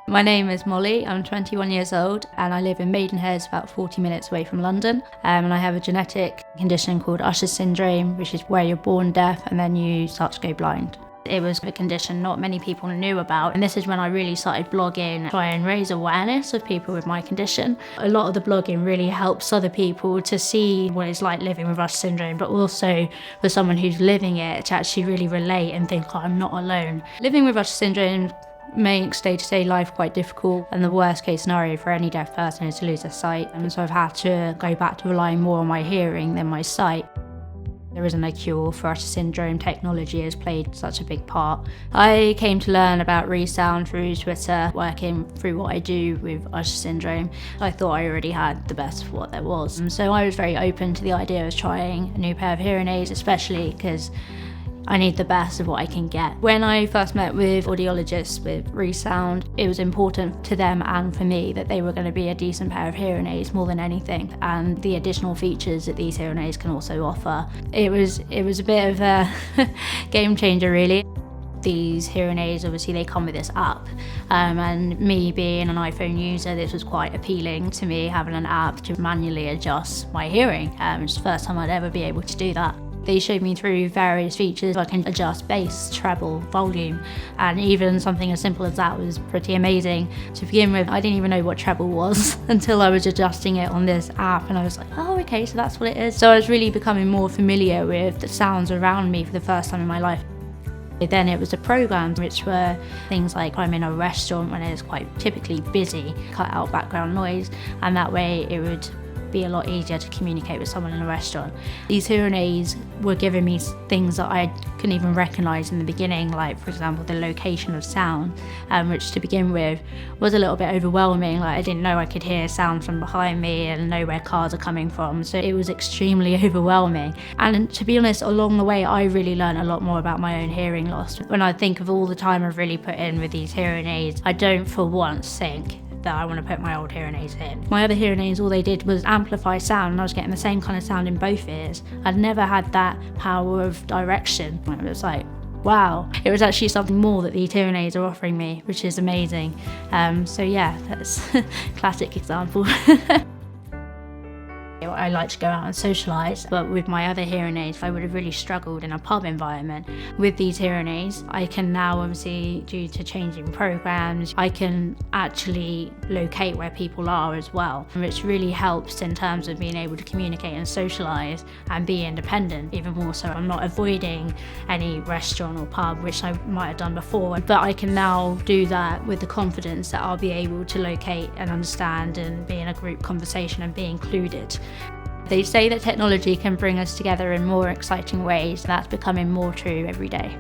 My name is Molly, I'm 21 years old and I live in Maidenhead, about 40 minutes away from London. And I have a genetic condition called Usher syndrome, which is where you're born deaf and then you start to go blind. It was a condition not many people knew about, and this is when I really started blogging, try and raise awareness of people with my condition. A lot of the blogging really helps other people to see what it's like living with Usher syndrome, but also for someone who's living it to actually really relate and think, oh, I'm not alone. Living with Usher syndrome makes day-to-day life quite difficult, and the worst case scenario for any deaf person is to lose their sight, and so I've had to go back to relying more on my hearing than my sight. There isn't a cure for Usher syndrome. Technology has played such a big part. I came to learn about ReSound through Twitter, working through what I do with Usher syndrome. I thought I already had the best of what there was. So I was very open to the idea of trying a new pair of hearing aids, especially because I need the best of what I can get. When I first met with audiologists with ReSound, it was important to them and for me that they were going to be a decent pair of hearing aids more than anything, and the additional features that these hearing aids can also offer. It was a bit of a game changer, really. These hearing aids, obviously they come with this app, and me being an iPhone user, this was quite appealing to me, having an app to manually adjust my hearing. It's the first time I'd ever be able to do that. They showed me through various features. I can adjust bass, treble, volume, and even something as simple as that was pretty amazing. To begin with, I didn't even know what treble was until I was adjusting it on this app, and I was like, oh, okay, so that's what it is. So I was really becoming more familiar with the sounds around me for the first time in my life. Then it was the programs, which were things like I'm in a restaurant when it's quite typically busy, cut out background noise, and that way it would be a lot easier to communicate with someone in a restaurant. These hearing aids were giving me things that I couldn't even recognise in the beginning, like for example the location of sound, which to begin with was a little bit overwhelming. Like I didn't know I could hear sound from behind me and know where cars are coming from, so it was extremely overwhelming. And to be honest, along the way I really learned a lot more about my own hearing loss. When I think of all the time I've really put in with these hearing aids, I don't for once think that I want to put my old hearing aids in. My other hearing aids, all they did was amplify sound, and I was getting the same kind of sound in both ears. I'd never had that power of direction. It was like, wow. It was actually something more that these hearing aids are offering me, which is amazing. So yeah, that's a classic example. I like to go out and socialise, but with my other hearing aids I would have really struggled in a pub environment. With these hearing aids I can now, obviously due to changing programmes, I can actually locate where people are as well, which really helps in terms of being able to communicate and socialise and be independent even more so. I'm not avoiding any restaurant or pub, which I might have done before, but I can now do that with the confidence that I'll be able to locate and understand and be in a group conversation and be included. They say that technology can bring us together in more exciting ways, and that's becoming more true every day.